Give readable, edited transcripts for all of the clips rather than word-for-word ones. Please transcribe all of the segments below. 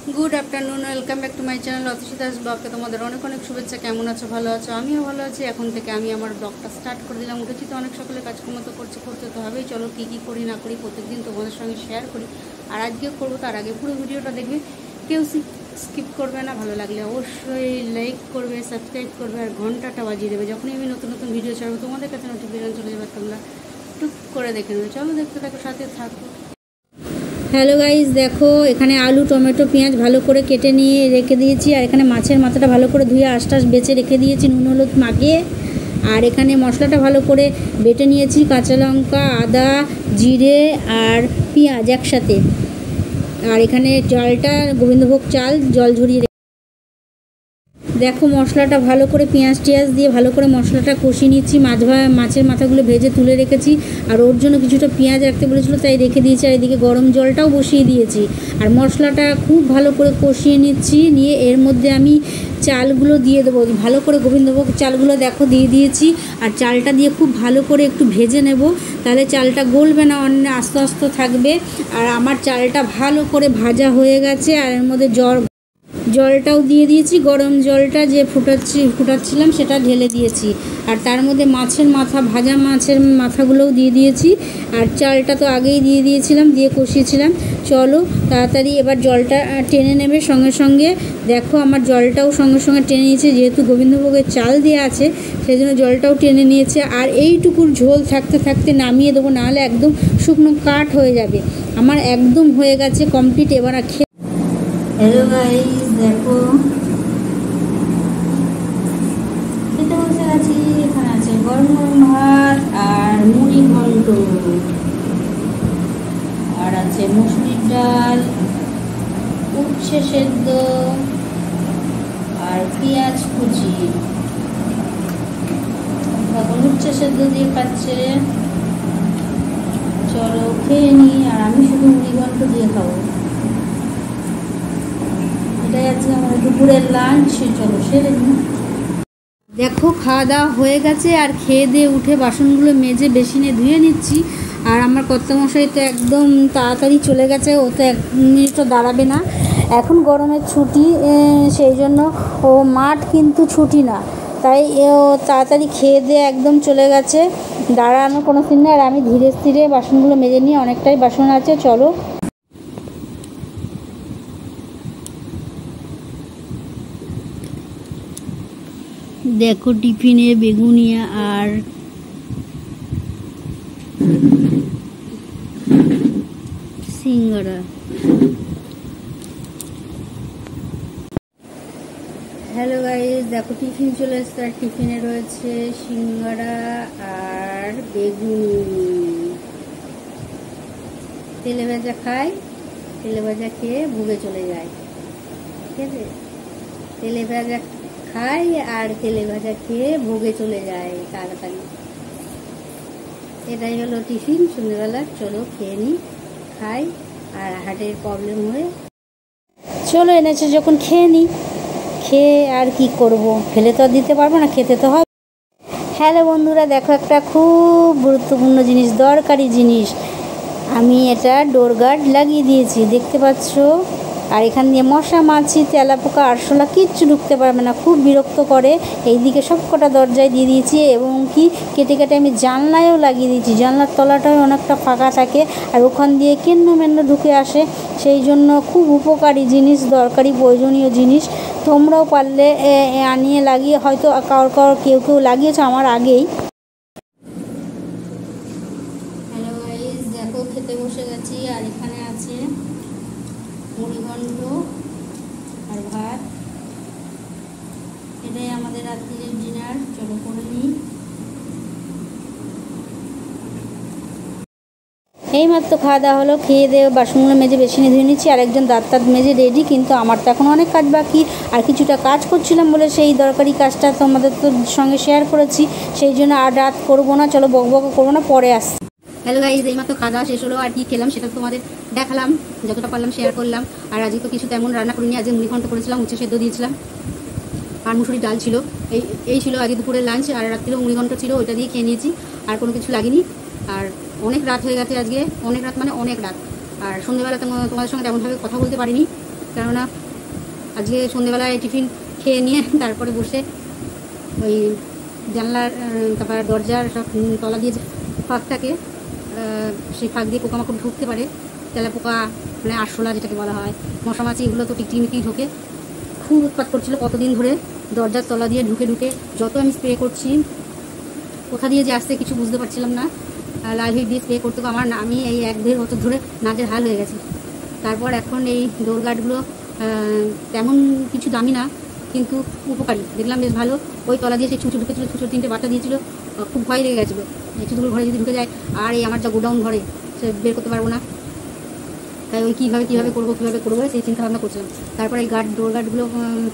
Good afternoon welcome back to my channel Atasi Das ব্লগকে তোমাদের অনেক অনেক শুভেচ্ছা। কেমন আছো? ভালো আছো? আমিও ভালো আছি। এখন থেকে আমি আমার ব্লগটা স্টার্ট করে দিলাম। উঠেছি তো অনেক সকালে, কাজকর্ম তো করতে তো হবেই। চলো কী কী করি না করি প্রত্যেকদিন তোমাদের সঙ্গে শেয়ার করি। আর আজকে করবো, তার আগে পুরো ভিডিওটা দেখবে, কেউ স্কিপ করবে না। ভালো লাগলে অবশ্যই লাইক করবে, সাবস্ক্রাইব করবে আর ঘন্টাটা বাজিয়ে দেবে। যখনই আমি নতুন নতুন ভিডিও ছাড়বো তোমাদের কাছে নোটিফিকেশন চলে যাবে, তোমরা টুক করে দেখে নেবে। চলো দেখতে থাকো, সাথে থাকো। হ্যালো গাইস, দেখো এখানে আলু, টমেটো, পেঁয়াজ ভালো করে কেটে নিয়ে রেখে দিয়েছি। আর এখানে মাছের মাথাটা ভালো করে ধুয়ে আশটাশ বেছে রেখে দিয়েছি নুন হলুদ মাখিয়ে। আর এখানে মশলাটা ভালো করে বেটে নিয়েছি, কাঁচা লঙ্কা, আদা, জিরে আর পেঁয়াজ একসাথে। আর এখানে চালটা গোবিন্দভোগ চাল জল ঝরিয়ে দেখো মশলাটা ভালো করে পেঁয়াজ টিয়াজ দিয়ে ভালো করে মশলাটা কষিয়ে নিচ্ছি। মাছের মাথাগুলো ভেজে তুলে রেখেছি। আর ওর জন্য কিছুটা পেঁয়াজ রাখতে বলেছিলো, তাই রেখে দিয়েছি। আর এদিকে গরম জলটাও বসিয়ে দিয়েছি। আর মশলাটা খুব ভালো করে কষিয়ে নিচ্ছি। নিয়ে এর মধ্যে আমি চালগুলো দিয়ে দেবো। ভালো করে গোবিন্দভোগ চালগুলো দেখো দিয়ে দিয়েছি। আর চালটা দিয়ে খুব ভালো করে একটু ভেজে নেব, তাহলে চালটা গলবে না, অন্য আস্তে আস্তে থাকবে। আর আমার চালটা ভালো করে ভাজা হয়ে গেছে। আর এর মধ্যে জলটাও দিয়ে দিয়েছি। গরম জলটা যে ফুটাচ্ছিলাম সেটা ঢেলে দিয়েছি। আর তার মধ্যে ভাজা মাছের মাথাগুলোও দিয়ে দিয়েছি। আর চালটা তো আগেই দিয়ে দিয়েছিলাম, দিয়ে কষিয়েছিলাম। চলো তাড়াতাড়ি এবার জলটা টেনে নেবে সঙ্গে সঙ্গে। দেখো আমার জলটাও সঙ্গে সঙ্গে টেনে নিয়েছে, যেহেতু গোবিন্দভোগের চাল দেওয়া আছে সেই জন্য জলটাও টেনে নিয়েছে। আর এইটুকুর ঝোল থাকতে থাকতে নামিয়ে দেবো, নাহলে একদম শুকনো কাঠ হয়ে যাবে। আমার একদম হয়ে গেছে কমপ্লিট। এবার হ্যালো গাইস, দেখো খেতে বসে গেছি। এখানে আছে গরম গরম ভাত আর মুড়ি ঘন্ট, আর আছে মুসুরির ডাল, উচ্ছে সেদ্ধ আর পেঁয়াজ কুচি। এখন উচ্ছে সেদ্ধ দিয়ে খাচ্ছে। চলো খেয়ে নিই। আর আমি শুধু মুড়ি ঘন্ট দিয়ে খাবো। এটাই আছে আমার দুপুরের লাঞ্চ। চলো সেরে নিই। দেখো খাওয়া দাওয়া হয়ে গেছে। আর খেয়ে দিয়ে উঠে বাসনগুলো মেজে বেসিনে ধুয়ে নিচ্ছি। আর আমার কর্তামশাই তো একদম তাড়াতাড়ি চলে গেছে, ও তো 1 মিনিটও দাঁড়াবে না। এখন গরমের ছুটি, সেই জন্য ও মাঠ কিন্তু ছুটি না, তাই ও তাড়াতাড়ি খেয়ে দিয়ে একদম চলে গেছে, দাঁড়ানো কোনো দিন না। আর আমি ধীরে স্থিরে বাসনগুলো মেজে নিয়ে, অনেকটাই বাসন আছে। চলো দেখো টিফিনে বেগুনিয়া আর সিঙ্গারা। হ্যালো গাইস, দেখো টিফিন চলে এসছে। আর টিফিনে রয়েছে সিঙ্গারা আর বেগুনি। তেলে ভাজা খাই, তেলে ভাজা খেয়ে ভুগে চলে যায়। ঠিক আছে, তেলে ভাজা খাই আর তেলে ভাজা খেয়ে ভোগে চলে যায় তাড়াতাড়ি। এটাই হলো টিফিন সন্ধ্যেবেলা। চলো খেয়ে নিই, খাই। আর হার্টের প্রবলেম হয়ে চলো এনেছে যখন খেয়ে নিই। খেয়ে আর কি করব, ফেলে তো আর দিতে পারবো না, খেতে তো হবে। হ্যালো বন্ধুরা, দেখো একটা খুব গুরুত্বপূর্ণ জিনিস, দরকারি জিনিস। আমি এটা ডোর গার্ড লাগিয়ে দিয়েছি, দেখতে পাচ্ছ। আর এখান দিয়ে মশা, মাছি, তেলাপোকা, আরশোলা কিচ্ছু ঢুকতে পারবে না, খুব বিরক্ত করে। এইদিকে সব কটা দরজায় দিয়ে দিয়েছি, এবং কি কেটে কেটে আমি জানলায়ও লাগিয়ে দিয়েছি। জানলার তলাটাও অনেকটা ফাঁকা থাকে, আর ওখান দিয়ে কেন্ন ঢুকে আসে। সেই জন্য খুব উপকারী জিনিস, দরকারি প্রয়োজনীয় জিনিস। তোমরাও পারলে আনিয়ে লাগিয়ে, হয়তো কেউ লাগিয়েছো আমার আগেই। হ্যালো গাইস, দেখো খেতে বসে গেছি। আর এখানে আছে মুড়ি ঘন্ট আর ভাত। এটাই আমাদের রাত্রির ডিনার। চলো করে নিই। এইমাত্র খাওয়া দাওয়া হলো, খেয়ে দিয়ে বাসনগুলো মেজে বেসিনে ধুয়ে নিচ্ছি। আর একজন দাঁত মেজে রেডি, কিন্তু আমার তো এখন অনেক কাজ বাকি। আর কিছুটা কাজ করছিলাম বলে সেই দরকারি কাজটা তোমাদের তো সঙ্গে শেয়ার করেছি, সেই জন্য আর রাত করবো না। চলো বকবক করবো না, পরে আসছি। হ্যালো গাইস, এইমাত্র খাওয়া দাওয়া শেষ হলো। আর কি খেলাম সেটা তোমাদের দেখালাম, যতটা পারলাম শেয়ার করলাম। আর আজকে তো কিছু তেমন রান্না করিনি, আজকে মুড়ি ঘন্ট করেছিলাম, উচ্ছে সেদ্ধ দিয়েছিলাম আর মুসুরি ডাল ছিল। এই ছিল আজকে দুপুরের লাঞ্চ। আর রাত্রিও মুড়ি ঘন্ট ছিল, ওইটা দিয়ে খেয়ে নিয়েছি। আর কোনো কিছু লাগেনি। আর অনেক রাত হয়ে গেছে আজকে, অনেক রাত মানে অনেক রাত। আর সন্ধ্যেবেলা তোমাদের সঙ্গে তেমনভাবে কথা বলতে পারিনি। কেননা আজকে সন্ধ্যেবেলায় টিফিন খেয়ে নিয়ে তারপরে বসে ওই জানলার তারপর দরজার সব তলা দিয়ে যে ফাঁক থাকে সেই ফাঁক দিয়ে পোকামাকড় ঢুকতে পারে, তেলাপোকা মানে আরশোলা যেটাকে বলা হয়, মশামাছি, এগুলো তো টিকটিকি ঢোকে। খুব উৎপাত করছিল কতদিন ধরে দরজার তলা দিয়ে ঢুকে ঢুকে। যত আমি স্প্রে করছি, কোথা দিয়ে যে আসতে কিছু বুঝতে পারছিলাম না। লাল হিট দিয়ে স্প্রে করতে আমি এই 1-1.5 বছর ধরে নাজের হাল হয়ে গেছে। তারপর এখন এই ডোর গার্ডগুলো তেমন কিছু দামি না, কিন্তু উপকারী, দেখলাম বেশ ভালো। ওই তলা দিয়ে সেই ছুঁচো ঢুকেছিলো, ছুঁচোর 3টে বাচ্চা দিয়েছিলো, খুব ভয় লেগে গেছিলো ছুঁচোগুলো ঘরে যদি ঢুকে যায়। আর এই আমার যা গোডাউন ঘরে সে বের করতে পারবো না, তাই ওই কীভাবে করবো সেই চিন্তা ভাবনা করছিলাম। তারপরে এই ডোর গার্ডগুলো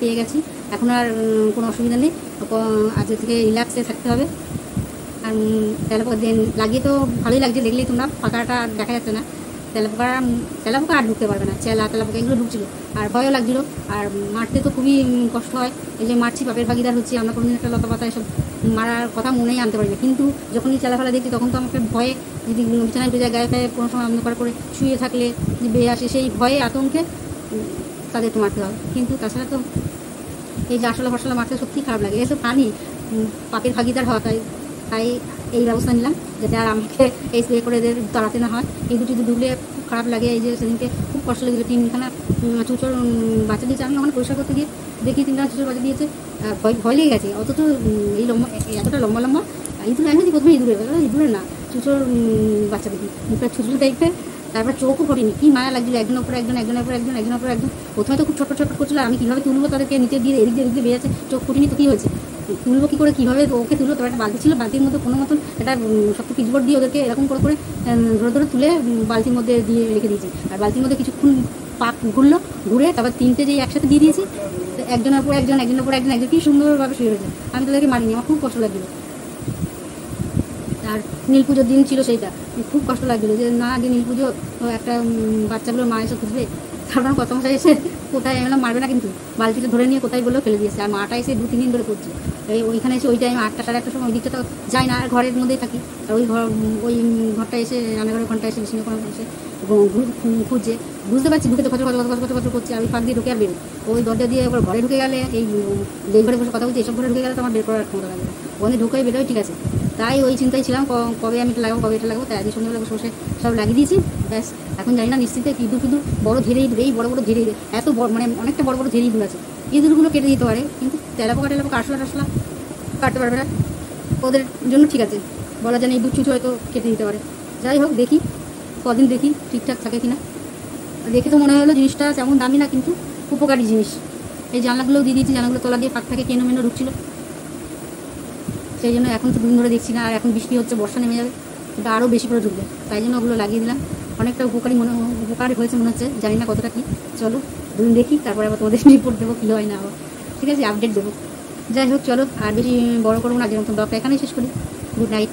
পেয়ে গেছি, এখন আর কোনো অসুবিধা নেই। আজকে থেকে রিল্যাক্সে থাকতে হবে। আর তেলাপোকা লাগিয়ে তো ভালোই লাগছে, দেখলেই তোমরা, ফাঁকাটা দেখা যাচ্ছে না। তেলাপোকা আর ঢুকতে পারবে না, তেলাপোকা এগুলো ঢুকছিলো আর ভয়ও লাগছিলো। আর মারতে তো খুবই কষ্ট হয়, এই যে মারছি পাপের ভাগিদার হচ্ছি। আমরা কোনোদিন একটা লতা পাতা এসব মারার কথা মনেই আনতে পারি না, কিন্তু যখনই চেলাফেলা দেখছি তখন তো আমাকে ভয়ে, যদি বিছানায় উঠে যায়, গায়ে গায়ে কোনো সময় অন্ধকার করে শুয়ে থাকলে যদি বেয়ে আসে, সেই ভয়ে আতঙ্কে তাদের তো মারতে হবে। কিন্তু তাছাড়া তো এই যে আরশোলা ফসলা মারতে সত্যিই খারাপ লাগে। এসব প্রাণী পাপের ভাগিদার হওয়া, তাই এই ব্যবস্থা নিলাম যাতে আর আমাকে এই স্প্রে করে এদের তাড়াতে না হয়। এই দুটি ঢুকলে খুব খারাপ লাগে। এই যে সেদিনকে খুব কষ্ট লেগেছিলো, 3খানা চুচোর বাচ্চা দিয়েছে। আমি ওখানে পরিষ্কার করতে গিয়ে দেখি 3খানা চুচোর বাচ্চা দিয়েছে, ভয় লেগে গেছে। অথচ এই এতটা লম্বা ইঁদুর, আমি দেখি প্রথমে ইঁদুরের না, চুচোর বাচ্চা দেখি, মুখটা ছুচো টাইপের। তারপর চোখও ফোটেনি, কি মায়া লাগছিলো, একজনের উপর একজন। প্রথমে তো খুব ছোট করছিল, আমি কীভাবে তুলবো তাদেরকে, নিচে দিয়ে এদিক দিয়ে বেরিয়েছে, চোখ ফুটিনি তো কী হয়েছে, তুলবো কী করে, কীভাবে ওকে তুলবো। তো একটা বালতি ছিল, বালতির মধ্যে কোনো মতন একটা শক্ত পিচবোর্ড দিয়ে ওদেরকে এরকম করে ধরে তুলে বালতির মধ্যে দিয়ে রেখে দিয়েছি। আর বালতির মধ্যে কিছুক্ষণ পাক ঘুরে তারপর 3টে যেই একসাথে দিয়ে দিয়েছি, একজনের উপর একজন কি সুন্দরভাবে শুয়ে রয়েছে। আমি তাদেরকে মারিনি, আমার খুব কষ্ট লাগছিলো। আর নীল পুজোর দিন ছিল, সেইটা খুব কষ্ট লাগছিলো যে না, আগে নীল পুজো, একটা বাচ্চাগুলোর মা এসে খুঁজবে। তারপর কত মশাই এসে কোথায় এলাম, মারবে না কিন্তু, বালতিটা ধরে নিয়ে কোথায় বলেও ফেলে দিয়েছে। আর মাটা এসে 2-3 দিন ধরে করছে। ওইখানে এসে ওই টাইম 8টা 8:30 সময় ওই দিকটা তো যাই না, আর ঘরের মধ্যেই থাকি। আর ওই ঘরটা এসে, রান্নাঘরের ঘরটা এসে, বিষ্ণু কোনো এসে খুঁজছে, বুঝতে পারছি ঢুকে তো খচর করছে। আমি ফাঁক দিয়ে ঢুকে আর বেরো, ওই দরজা দিয়ে একবার ঘরে ঢুকে গেলে, এই যেই ঘরে বসে কথা বলছি এইসব ঘরে ঢুকে গেলে তো আমার বের করার ক্ষমতা লাগবে, ওখানে ঢুকেই বেরোয়, ঠিক আছে। তাই ওই চিন্তায় ছিলাম কবে আমি এটা লাগাবো। তাই আজকে সন্ধ্যাবেলা বসে সব লাগিয়ে দিয়েছি, ব্যাস। এখন জানি না নিশ্চিন্তে ইঁদুর বড় ধীরে এই বড় ধীরে এত বড়, মানে অনেকটা বড় ধীরে ইঁদুর আছে, ইঁদুরগুলো কেটে দিতে পারে, কিন্তু তেলাপোকা আরশোলা কাটতে পারবে না। ওদের জন্য ঠিক আছে, বলা যায় না, ইঁদুর চুচো হয়তো কেটে দিতে পারে। যাই হোক, দেখি কদিন দেখি ঠিকঠাক থাকে কিনা। দেখে তো মনে হলো জিনিসটা তেমন দামি না, কিন্তু উপকারী জিনিস। এই জানলাগুলোও দিয়ে দিয়েছি, জানলাগুলো তলা দিয়ে ফাঁক থাকে, কেন ঢুকছিল, সেই জন্য এখন তো দুদিন ধরে দেখছি না। আর এখন বৃষ্টি হচ্ছে, বর্ষা নেমে যাবে, ওটা আরও বেশি করে ঢুকবে, তাই জন্য ওগুলো লাগিয়ে দিলাম। অনেকটা উপকার হয়েছে মনে হচ্ছে, জানি না কতটা কী। চলো দুদিন দেখি, তারপরে আবার তোমাদের রিপোর্ট দেবো কী হয় না আবার, ঠিক আছে, আপডেট দেবো। যাই হোক, চলো আর বেশি বড় করবো না, যেরকম ব্লগটা এখানেই শেষ করি। Good night.